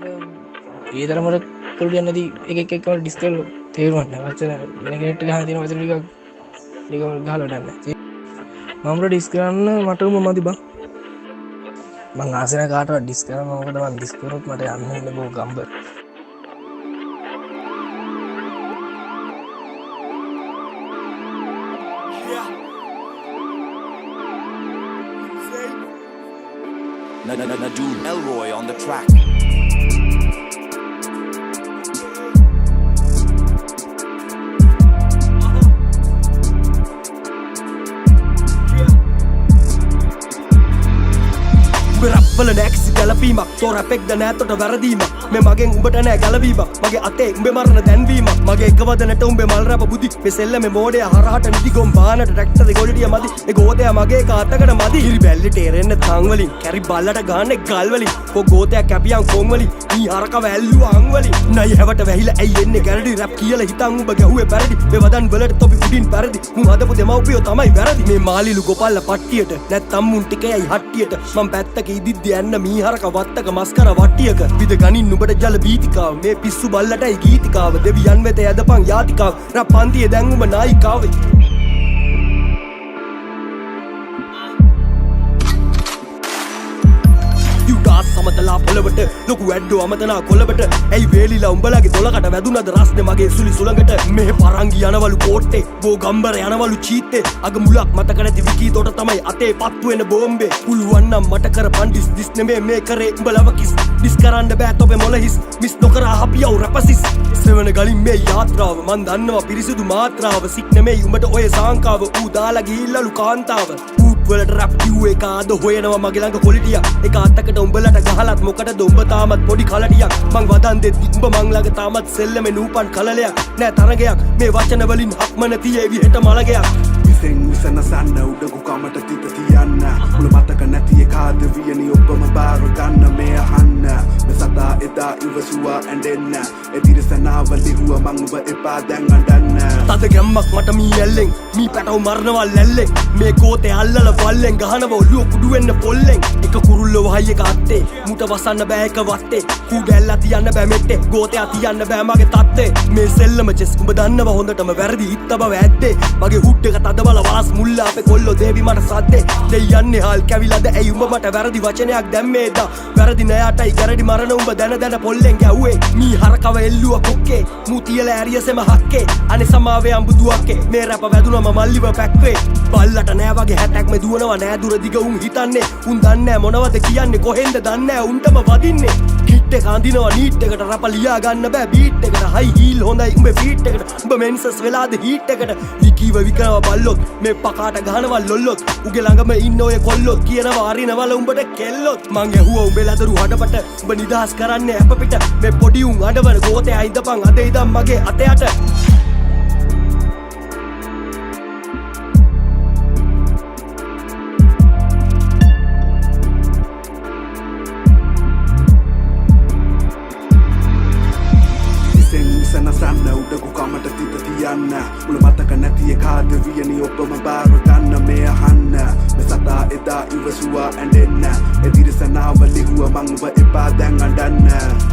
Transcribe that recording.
ඒ තරමට කළු යන්නේ නැති එක එක ඩිස් කරලා තේරුම් ගන්න වචන වෙන කෙනෙක්ට ගහන තියෙන වචන ටිකක් ගහලා නැහැ මම ඩිස් කරන්න මටම මදි බං මං ආසන කාටවත් ඩිස් කරන්න මොකද මං ඩිස් කරොත් මට යන්න ඉන්න බෝ ගම්බර් Dude Elroy on the track. රැප්වල නැක්සි ගැලපීමක් තෝ රැපෙක්ද නෑතොට වැරදීමක් මේ මගෙන් උඹට නෑ ගැලවීමක් මගේ අතේ උඹේ මරණ දැන්වීමක් මගේ එකවදනට උඹේ මල් රැප බුදි මේ සෙල්ල මේ මෝඩය හරහට නිදි ගොම් බානට ට්‍රැක්ටර් ගොඩිය මදි ඒ ගෝතයා මගේ කාතකට මදි හිරි බැල්ලට එරෙන්න තන් වලින් කැරි බල්ලට ගාන්නේ ගල් වලින් කො ගෝතයා කැපියන් කොන් වලින් ඊ හරක වැල්ලුව අං වලින් නයි හැවට වැහිලා ඇයි එන්නේ ගැරඩි රැප් කියලා හිතන් උඹ ගැහුවේ පැරදි මේ වදන් වලට තොපි උඩින් පැරදි මුන් හදපු දෙමව්පියෝ තමයි වැරදි මේ මාලිලු ගොපල්ල පට්ටියට නැත්තම් මුන් ටිකයයි හට්ටියට මම පැත්තක ඉදිද්දි යන්න මීහරක වත්තක මස්කර වට්ටියක විද ගනින් නුඹට ජල බීතිකාව මේ පිස්සු බල්ලටයි ගීතිකාව දෙවියන් වෙත යදපන් යාතිකාව රැප් පන්තියේ දැන් උඹ නායිකාවේ සමතලා පොළවට ලොකු ඇඩ්ඩෝ අමතනා කොළවට ඇයි වේලිලා උඹලගේ දොලකට වැදුනද රස්නේ මගේ සුලි සුළඟට මෙහෙ පරංගි යනවලු කෝට්ටේ බෝ ගම්බර යනවලු චීත්තේ අග මුලක් මතක නැති විකී තොට තමයි අතේ පත්තු වෙන බෝම්බේ පුළුවන් නම් මට කරපන් ඩිස් නෙමේ මේ කරේ උඹලව කිස් ඩිස් කරන්න බෑ තොපේ මොළ හිස් මිස් නොකර හපියව රැපසිස් ශ්‍රවණ ගලින් මේ යාත්‍රාව මන් දන්නවා පිරිසිදු මාත්‍රාව සික් නෙමේ උඹට ඔය සාංකාව ඌ දාලා ගිහිල්ලලු කාන්තාව වලට රැප් කිව්වේ කාද හොයනවා මගේ ළඟ කොලිටියක් එක අතකට උඹලට ගහලත් මොකටද උඹ තාමත් පොඩි කලටියක් මං වදන් දෙද්දි උඹ මං ළඟ තාමත් සෙල්ලමේ නූපන් කලලයක් නෑ තරගයක් මේ වචන වලින් හක්මන තියේවි හෙට මලගයක් විසෙන් විසනසන්න උඩගු කමට තිත තියන්න මුල මතක නැති එකාද වියනි ඔබම බාර ගන්න මේ අහන්න මේ සතා එදා ඉවසුවා ඇඬෙන්න එදිරිසනාව ලිහුව මං උඹ එපා දැන් අඬන්න තද ගැම්මක් මට මී ඇල්ලෙන් මී පැටව මරනවා ලැල්ලෙන් මේ කෝතේ අල්ලල පල්ලෙන් ගහනවා ඔළුව කුඩු වෙන්න පොල්ලෙන් එක කුරුල්ල වහයි එක අත්තේ මුට වසන්න බෑ එක වත්තේ කූඩැල්ලා තියන්න බෑ මෙට්ටේ ගෝතයා තියන්න බෑ මගේ තත්තේ මේ සෙල්ලම චෙස් උඹ දන්නවා හොඳටම වැරදි හිත බව ඇද්දේ මගේ හුඩ් එක තද බල වාස් මුල්ල අපේ කොල්ලෝ දේවි මට සද්දේ දෙයන්නේ හාල් කැවිලාද ඇයි උඹ මට වැරදි වචනයක් දැම්මේදා වැරදි නෑටයි ගැරඩි මරණ උඹ දැන දැන පොල්ලෙන් ගැහුවේ මී හරකව එල්ලුව කොක්කේ මූ තියලා ඇරියසෙම හක්කේ අනේ සමාවේ අඹදුවක්කේ මේ රැප වැදුනම මල්ලිව පැක්වේ බල්ලට නෑ වගේ හැටක් මේ දුවනවා නෑ දුර දිග උන් හිතන්නේ උන් දන්නේ මොනවද කියන්නේ කොහෙන්ද දන්නේ උන්ටම වදින්නේ හිට් එක අඳිනවා නීට් එකට රැප ලියා ගන්න බෑ බීට් එකට හයි හීල් හොඳයි උඹේ ෆීට් එකට උඹ මෙන්සස් වෙලාද හීට් එකට විකීව විකනවා බල්ලොත් මේ පකාට ගහනවා ලොල්ලොත් උගේ ළඟම ඉන්න ඔය කොල්ලොත් කියනවා අරිනවල උඹට කෙල්ලොත් මං ඇහුවා උඹේ ලදරු හඩපට උඹ නිදහස් කරන්නේ අප පිට මේ පොඩි උන් අඩවන ගෝතේ අයින්දපන් අද ඉදන් මගේ අතයට විසනසන්න උඩගු කමට තිත තියන්න මුල මතක නැති එකාද වියනි ඔබම බාර ගන්න මේ අහන්න මේ සතා එදා ඉවසුවා ඇඬෙන්න එදිරිසනාව ලිහුව මං උඹ එපා දැන් අඬන්න